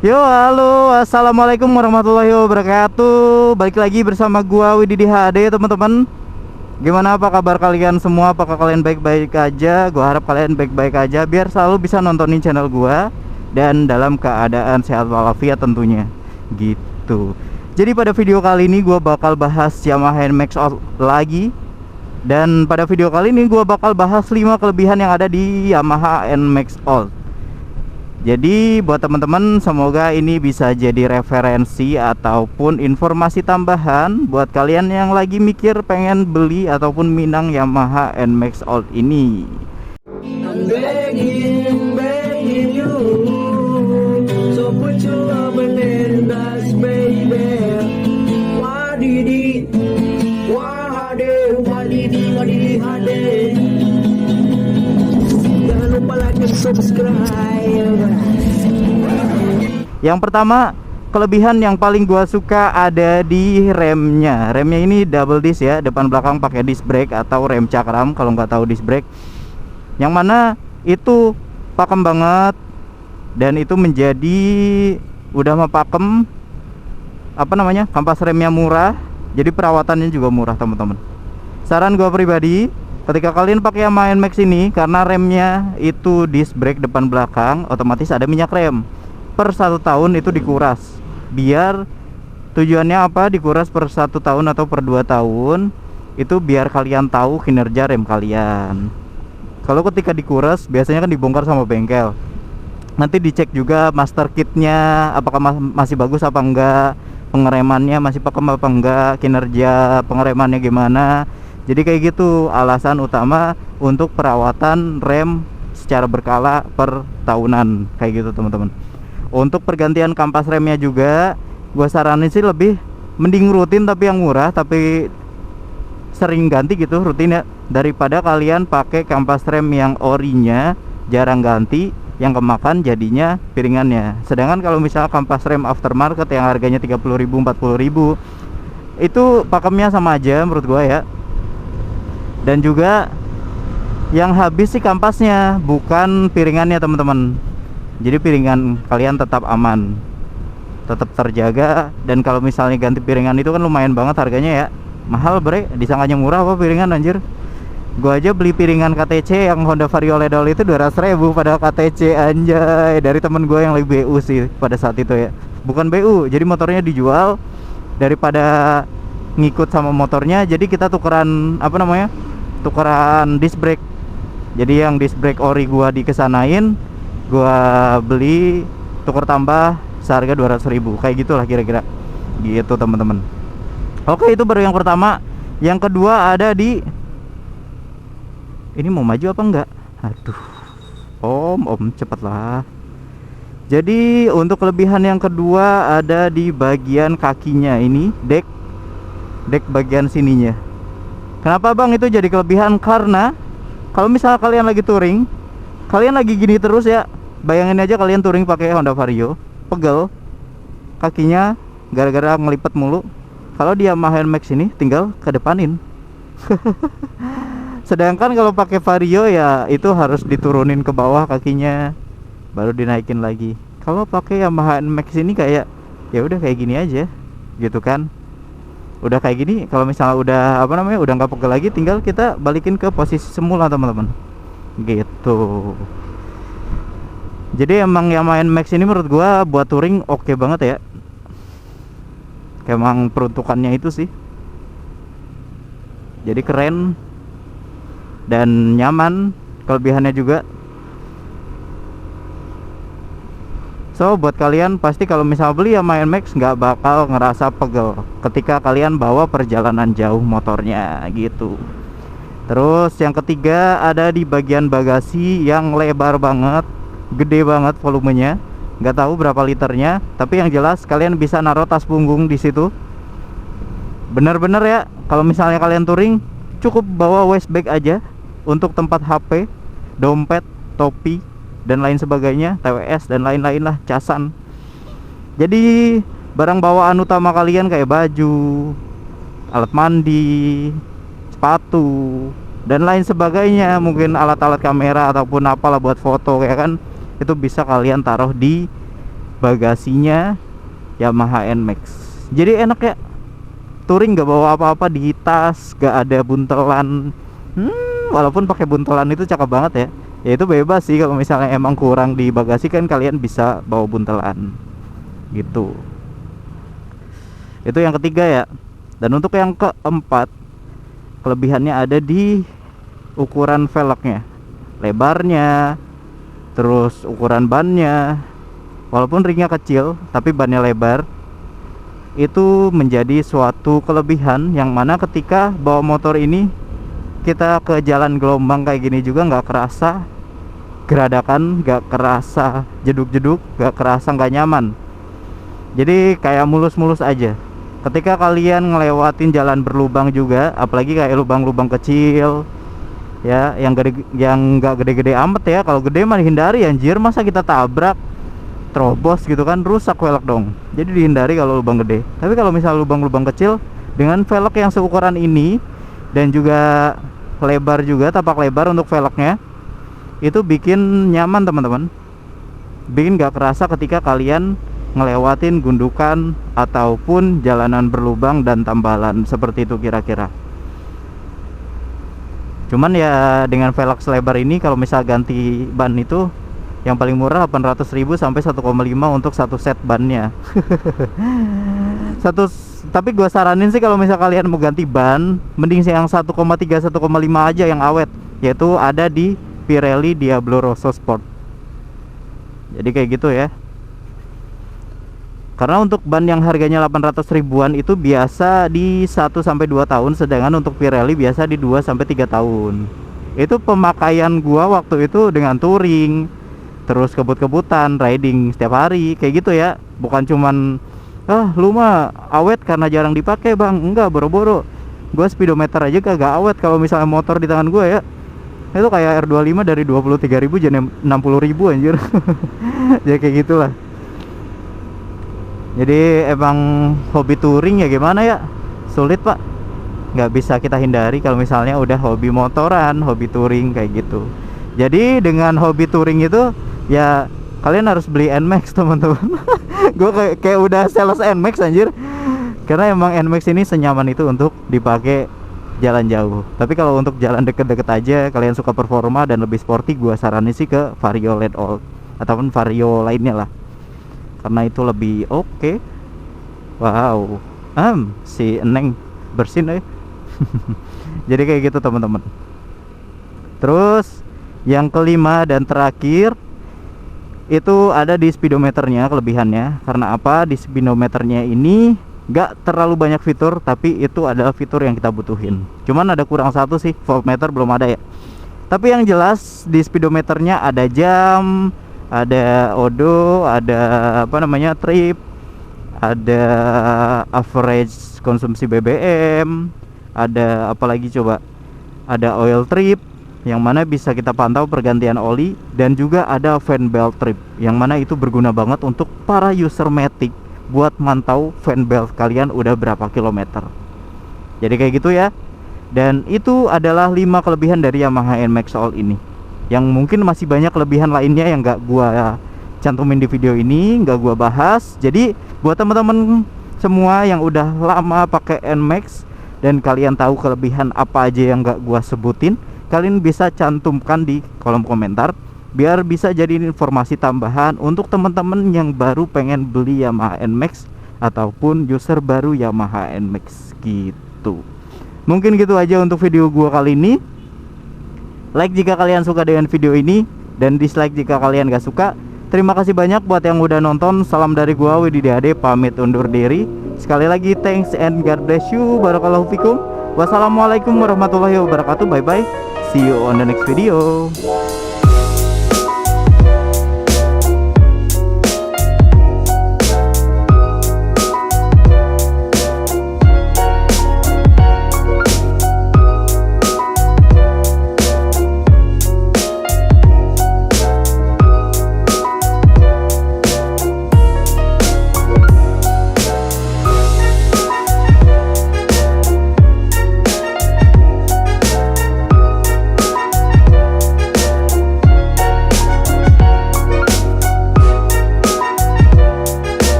Yo, halo, assalamualaikum warahmatullahi wabarakatuh. Balik lagi bersama gua Wididi HD, teman-teman. Gimana apa kabar kalian semua? Apakah kalian baik-baik aja? Gua harap kalian baik-baik aja, biar selalu bisa nontonin channel gua dan dalam keadaan sehat walafiat tentunya. Gitu. Jadi pada video kali ini gua bakal bahas Yamaha NMAX Alt lagi. Dan pada video kali ini gua bakal bahas 5 kelebihan yang ada di Yamaha NMAX Alt. Jadi buat teman-teman, semoga ini bisa jadi referensi ataupun informasi tambahan buat kalian yang lagi mikir pengen beli ataupun minang Yamaha NMAX Alt ini. I'm begging you, so put your loving in us, baby. Wadidi, wahade, wadidi, wadidi, hade. Jangan lupa like dan subscribe. Yang pertama, kelebihan yang paling gua suka ada di remnya. Remnya ini double disc ya, depan belakang pakai disc brake atau rem cakram kalau nggak tahu disc brake. Yang mana itu pakem banget dan itu menjadi udah mah pakem, kampas remnya murah, jadi perawatannya juga murah, teman-teman. Saran gua pribadi, ketika kalian pakai Yamaha NMAX ini, karena remnya itu disc brake depan belakang, otomatis ada minyak rem. Per 1 tahun itu dikuras. Biar tujuannya apa? Dikuras per 1 tahun atau per 2 tahun. Itu biar kalian tahu kinerja rem kalian. Kalau ketika dikuras, biasanya kan dibongkar sama bengkel. Nanti dicek juga master kitnya, apakah masih bagus apa enggak, pengeremannya masih pakem apa enggak, kinerja pengeremannya gimana. Jadi kayak gitu alasan utama untuk perawatan rem secara berkala per tahunan, kayak gitu teman-teman. Untuk pergantian kampas remnya juga gue saranin sih lebih mending rutin tapi yang murah, tapi sering ganti gitu, rutin ya, daripada kalian pakai kampas rem yang orinya jarang ganti, yang kemakan jadinya piringannya. Sedangkan kalau misalnya kampas rem aftermarket yang harganya 30.000 40.000 itu pakemnya sama aja menurut gue ya. Dan juga yang habis sih kampasnya, bukan piringannya teman-teman. Jadi piringan kalian tetap aman, tetap terjaga. Dan kalau misalnya ganti piringan itu kan lumayan banget harganya ya, mahal bre, disangkanya murah apa piringan anjir. Gua aja beli piringan KTC yang Honda Vario Ledol itu 200.000 padahal KTC anjay, dari temen gue yang lagi BU sih pada saat itu ya, bukan BU, jadi motornya dijual. Daripada ngikut sama motornya, jadi kita tukeran tukeran disc brake. Jadi yang disc brake ori gua dikesanain, gua beli tuker tambah seharga 200.000, kayak gitulah kira-kira gitu teman-teman. Oke, itu baru yang pertama. Yang kedua ada di ini, mau maju apa enggak? Aduh, om cepatlah. Jadi untuk kelebihan yang kedua ada di bagian kakinya, ini dek bagian sininya. Kenapa bang itu jadi kelebihan? Karena kalau misalnya kalian lagi touring, kalian lagi gini terus ya, bayangin aja kalian touring pakai Honda Vario, pegel kakinya gara-gara ngelipet mulu. Kalau di Yamaha NMAX ini tinggal kedepanin. Sedangkan kalau pakai Vario ya itu harus diturunin ke bawah kakinya, baru dinaikin lagi. Kalau pakai Yamaha NMAX ini kayak ya udah kayak gini aja gitu kan. Udah kayak gini, kalau misalnya udah udah nggak pegel lagi, tinggal kita balikin ke posisi semula teman-teman gitu. Jadi emang Yamaha NMAX ini menurut gua buat touring oke banget ya. Emang peruntukannya itu sih, jadi keren dan nyaman. Kelebihannya juga, so buat kalian pasti kalau misal beli Yamaha NMAX nggak bakal ngerasa pegel ketika kalian bawa perjalanan jauh motornya gitu. Terus yang ketiga ada di bagian bagasi yang lebar banget, gede banget volumenya. Nggak tahu berapa liternya, tapi yang jelas kalian bisa naruh tas punggung di situ. Bener-bener ya, kalau misalnya kalian touring cukup bawa waist bag aja untuk tempat HP, dompet, topi, dan lain sebagainya, TWS dan lain-lain lah, casan. Jadi barang bawaan utama kalian kayak baju, alat mandi, sepatu, dan lain sebagainya, mungkin alat-alat kamera ataupun apalah buat foto ya kan, itu bisa kalian taruh di bagasinya Yamaha NMAX. Jadi enak ya, touring gak bawa apa-apa di tas, gak ada buntelan. Walaupun pakai buntelan itu cakep banget ya. Ya itu bebas sih, kalau misalnya emang kurang di bagasi kan kalian bisa bawa buntelan gitu. Itu yang ketiga ya. Dan untuk yang keempat, kelebihannya ada di ukuran velgnya, lebarnya, terus ukuran bannya. Walaupun ringnya kecil tapi bannya lebar, itu menjadi suatu kelebihan yang mana ketika bawa motor ini kita ke jalan gelombang kayak gini juga nggak kerasa geradakan, nggak kerasa jeduk-jeduk, nggak kerasa nggak nyaman. Jadi kayak mulus-mulus aja. Ketika kalian ngelewatin jalan berlubang juga, apalagi kayak lubang-lubang kecil ya, yang gede, yang nggak gede-gede amat ya. Kalau gede mah dihindari anjir, masa kita tabrak terobos gitu kan, rusak velg dong. Jadi dihindari kalau lubang gede. Tapi kalau misal lubang-lubang kecil dengan velg yang seukuran ini dan juga lebar juga, tapak lebar untuk velgnya, itu bikin nyaman teman-teman. Bikin gak kerasa ketika kalian ngelewatin gundukan ataupun jalanan berlubang dan tambalan seperti itu kira-kira. Cuman ya dengan velg selebar ini, kalau misal ganti ban itu yang paling murah 800.000 sampai 1,5 untuk satu set bannya. Tapi gua saranin sih kalau misal kalian mau ganti ban, mending sih yang 1,3 1,5 aja yang awet, yaitu ada di Pirelli Diablo Rosso Sport. Jadi kayak gitu ya. Karena untuk ban yang harganya 800 ribuan itu biasa di 1 sampai 2 tahun, sedangkan untuk Pirelli biasa di 2 sampai 3 tahun. Itu pemakaian gua waktu itu dengan touring, terus kebut-kebutan, riding setiap hari kayak gitu ya. Bukan cuman lu mah awet karena jarang dipakai bang. Enggak, boro-boro gua speedometer aja kagak awet kalau misalnya motor di tangan gua ya. Itu kayak R25 dari 23.000 jadi 60.000 anjir. Jadi kayak gitulah. Jadi emang hobi touring ya gimana ya, sulit pak, nggak bisa kita hindari kalau misalnya udah hobi motoran, hobi touring kayak gitu. Jadi dengan hobi touring itu ya kalian harus beli NMAX teman-teman. Gue kayak udah sales NMAX anjir. Karena emang NMAX ini senyaman itu untuk dipakai jalan jauh. Tapi kalau untuk jalan deket-deket aja, kalian suka performa dan lebih sporty, gue saranin sih ke Vario Late All ataupun Vario lainnya lah, karena itu lebih oke. Wow, si Eneng bersin Jadi kayak gitu teman-teman. Terus yang kelima dan terakhir itu ada di speedometernya kelebihannya. Karena apa? Di speedometernya ini gak terlalu banyak fitur, tapi itu adalah fitur yang kita butuhin. Cuman ada kurang satu sih, voltmeter belum ada ya. Tapi yang jelas di speedometernya ada jam, ada odo, ada trip, ada average konsumsi BBM, ada apa lagi coba, ada oil trip yang mana bisa kita pantau pergantian oli, dan juga ada fan belt trip yang mana itu berguna banget untuk para user Matic buat mantau fan belt kalian udah berapa kilometer. Jadi kayak gitu ya. Dan itu adalah 5 kelebihan dari Yamaha NMAX All ini, yang mungkin masih banyak kelebihan lainnya yang gak gua cantumin di video ini, gak gua bahas. Jadi buat teman-teman semua yang udah lama pakai NMAX dan kalian tahu kelebihan apa aja yang gak gua sebutin, kalian bisa cantumkan di kolom komentar biar bisa jadi informasi tambahan untuk teman-teman yang baru pengen beli Yamaha NMAX ataupun user baru Yamaha NMAX gitu. Mungkin gitu aja untuk video gua kali ini. Like jika kalian suka dengan video ini, dan dislike jika kalian gak suka. Terima kasih banyak buat yang udah nonton. Salam dari gua Widi Ade, pamit undur diri. Sekali lagi thanks and God bless you. Barakallahu fikum. Wassalamualaikum warahmatullahi wabarakatuh. Bye bye. See you on the next video.